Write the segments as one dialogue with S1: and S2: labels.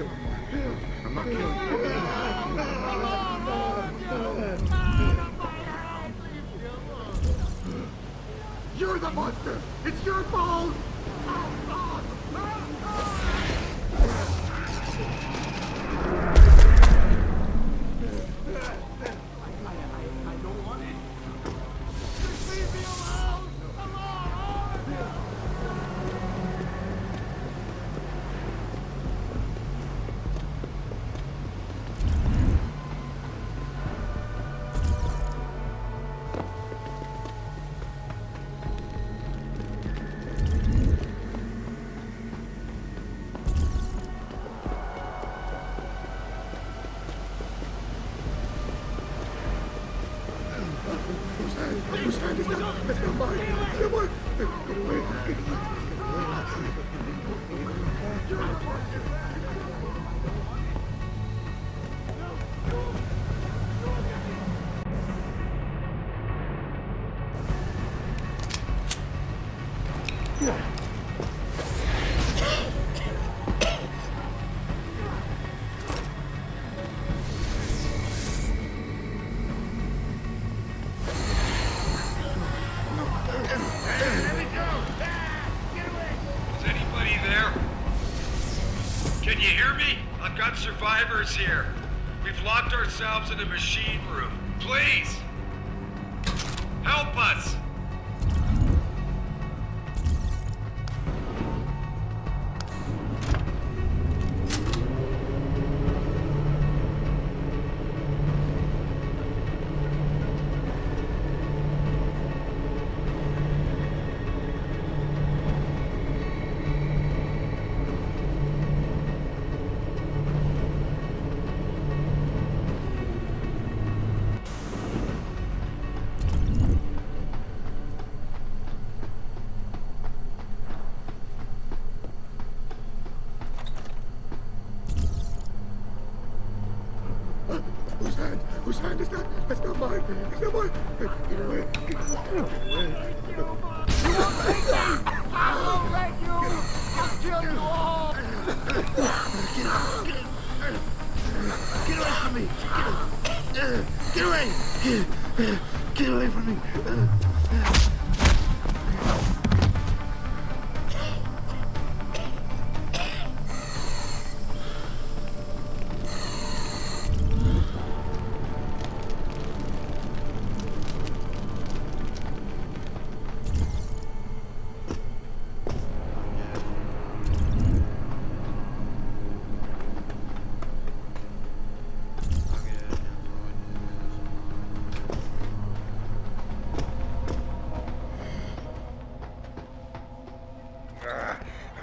S1: kill him, Mark. I'm not killing you. You're the monster! It's your fault! Whose hand is that? That's not mine. Get away! Get away! Get away!
S2: Can you hear me? I've got survivors here. We've locked ourselves in a machine room. Please! Help us! Whose hand is that? That's not mine. That's not mine. Get away. Get away.
S3: I'll break you! I'll kill you all!
S1: Get away from me. Get away. Get away from me.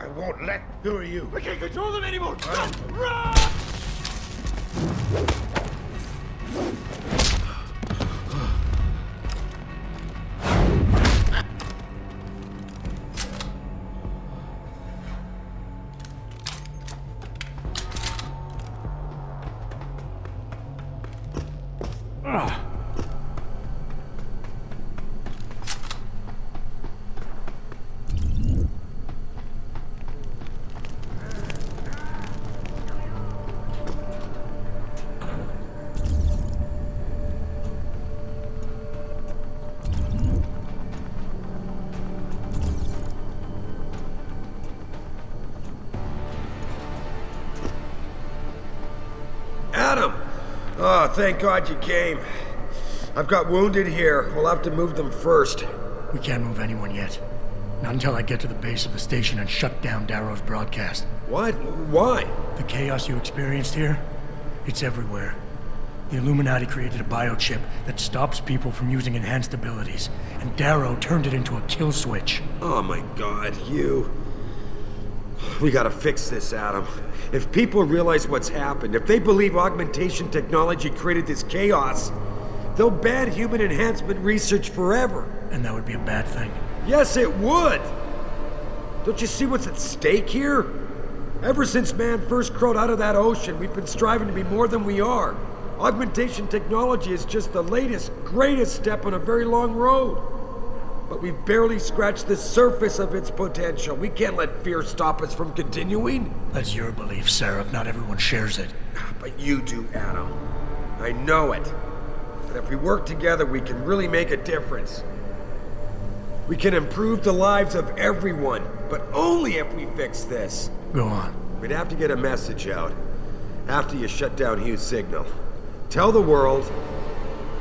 S1: I won't let. Who are you?
S3: I can't control them anymore!
S1: Run!
S3: Run!
S2: Adam! Oh, thank God you came. I've got wounded here. We'll have to move them first.
S4: We can't move anyone yet. Not until I get to the base of the station and shut down Darrow's broadcast.
S2: What? Why?
S4: The chaos you experienced here, it's everywhere. The Illuminati created a biochip that stops people from using enhanced abilities, and Darrow turned it into a kill switch.
S2: Oh my God, you. We gotta fix this, Adam. If people realize what's happened, if they believe augmentation technology created this chaos, they'll ban human enhancement research forever.
S4: And that would be a bad thing.
S2: Yes, it would! Don't you see what's at stake here? Ever since man first crawled out of that ocean, we've been striving to be more than we are. Augmentation technology is just the latest, greatest step on a very long road. But we've barely scratched the surface of its potential. We can't let fear stop us from continuing.
S4: That's your belief, Seraph. Not everyone shares it.
S2: But you do, Adam. I know it. And if we work together, we can really make a difference. We can improve the lives of everyone, but only if we fix this.
S4: Go on.
S2: We'd have to get a message out after you shut down Hugh's signal. Tell the world,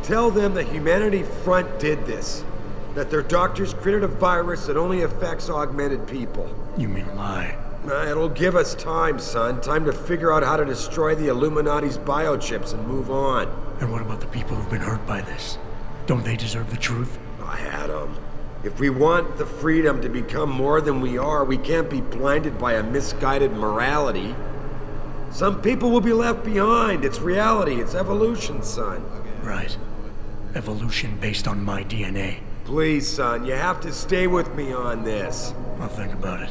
S2: tell them the Humanity Front did this. That their doctors created a virus that only affects augmented people.
S4: You mean lie?
S2: It'll give us time, son. Time to figure out how to destroy the Illuminati's biochips and move on.
S4: And what about the people who've been hurt by this? Don't they deserve the truth?
S2: Adam, if we want the freedom to become more than we are, we can't be blinded by a misguided morality. Some people will be left behind. It's reality. It's evolution, son.
S4: Right. Evolution based on my DNA.
S2: Please, son, you have to stay with me on this.
S4: I'll think about it.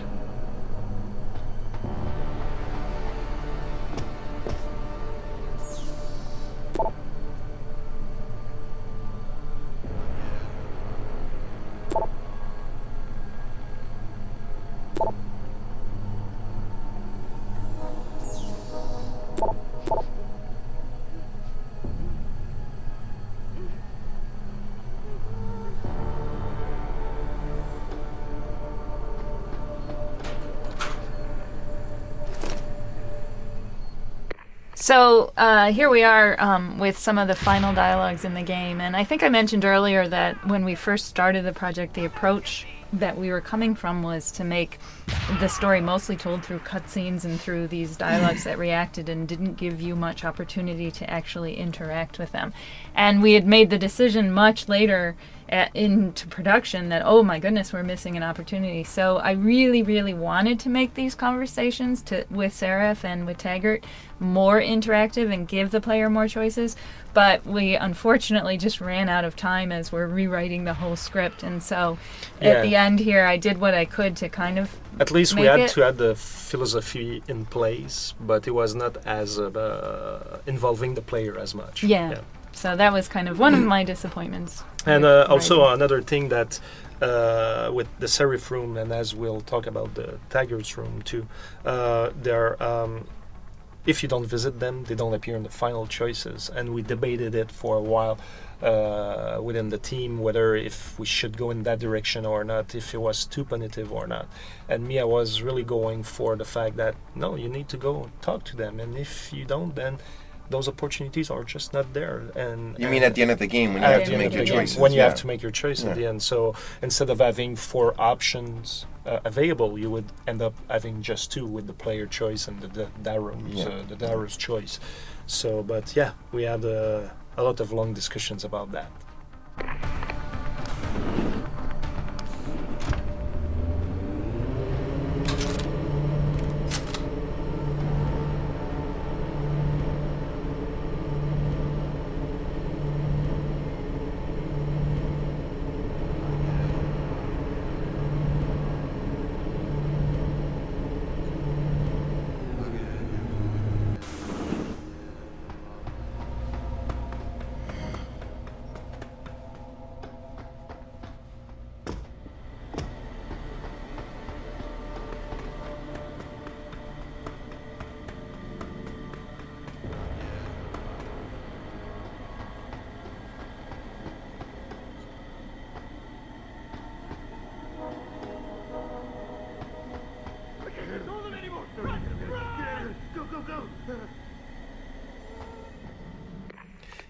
S5: So here we are with some of the final dialogues in the game, and I think I mentioned earlier that when we first started the project, the approach that we were coming from was to make the story mostly told through cutscenes and through these dialogues that reacted and didn't give you much opportunity to actually interact with them. And we had made the decision much later into production that, oh my goodness, we're missing an opportunity. So I really, really wanted to make these conversations with Seraph and with Taggart more interactive and give the player more choices. But we unfortunately just ran out of time as we're rewriting the whole script. And so at the end here, I did what I could to kind of
S6: at least we had to add the philosophy in place, but it was not as involving the player as much.
S5: Yeah. So that was kind of one of my disappointments.
S6: And also another thing that with the Seraph room, and as we'll talk about the Taggart's room too, if you don't visit them, they don't appear in the final choices. And we debated it for a while within the team, whether if we should go in that direction or not, if it was too punitive or not. And me, I was really going for the fact that, no, you need to go talk to them. And if you don't, then those opportunities are just not there. And
S7: you mean at the end of the game when you have to make your choices?
S6: When you have to make your choice at the end. So instead of having 4 options available, you would end up having just 2 with the player choice and the Darrow's choice. So, but yeah, we had a lot of long discussions about that.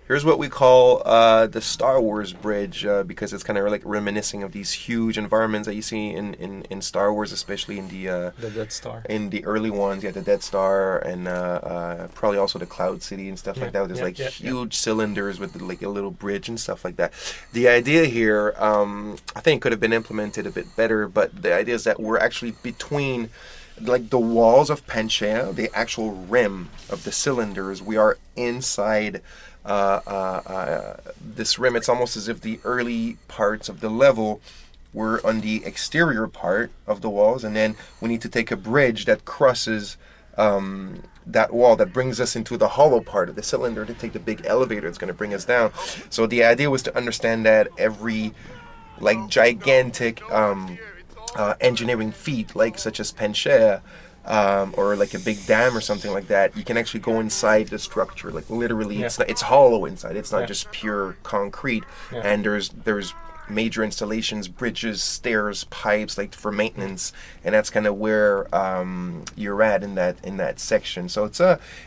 S7: Here's what we call the Star Wars bridge, because it's kind of like reminiscing of these huge environments that you see in Star Wars, especially in the
S6: Death Star.
S7: In the early ones, the Death Star, and probably also the Cloud City and stuff like that. There's huge cylinders with like a little bridge and stuff like that. The idea here, I think, could have been implemented a bit better, but the idea is that we're actually between like the walls of Panchea, the actual rim of the cylinders. We are inside this rim. It's almost as if the early parts of the level were on the exterior part of the walls, and then we need to take a bridge that crosses that wall that brings us into the hollow part of the cylinder to take the big elevator that's going to bring us down. So the idea was to understand that every like gigantic engineering feat, like such as Panchea, or like a big dam or something like that, you can actually go inside the structure. Like literally, it's hollow inside. It's not just pure concrete. And there's major installations, bridges, stairs, pipes, like for maintenance, and that's kind of where you're at in that section. So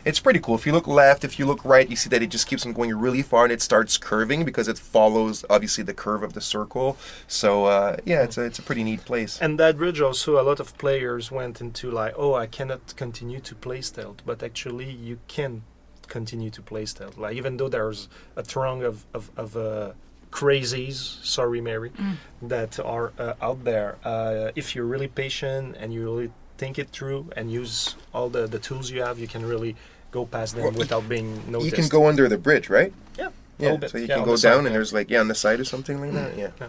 S7: it's pretty cool. If you look left, if you look right, you see that it just keeps on going really far, and it starts curving because it follows obviously the curve of the circle. So it's a pretty neat place.
S6: And that bridge also, a lot of players went into like, oh, I cannot continue to play stealth, but actually you can continue to play stealth. Like even though there's a throng of crazies, sorry Mary, that are out there. If you're really patient and you really think it through and use all the tools you have, you can really go past them without being noticed.
S7: You can go under the bridge, right?
S6: Yeah.
S7: Yeah, so you can go down and there's like on the side or something like that. Yeah.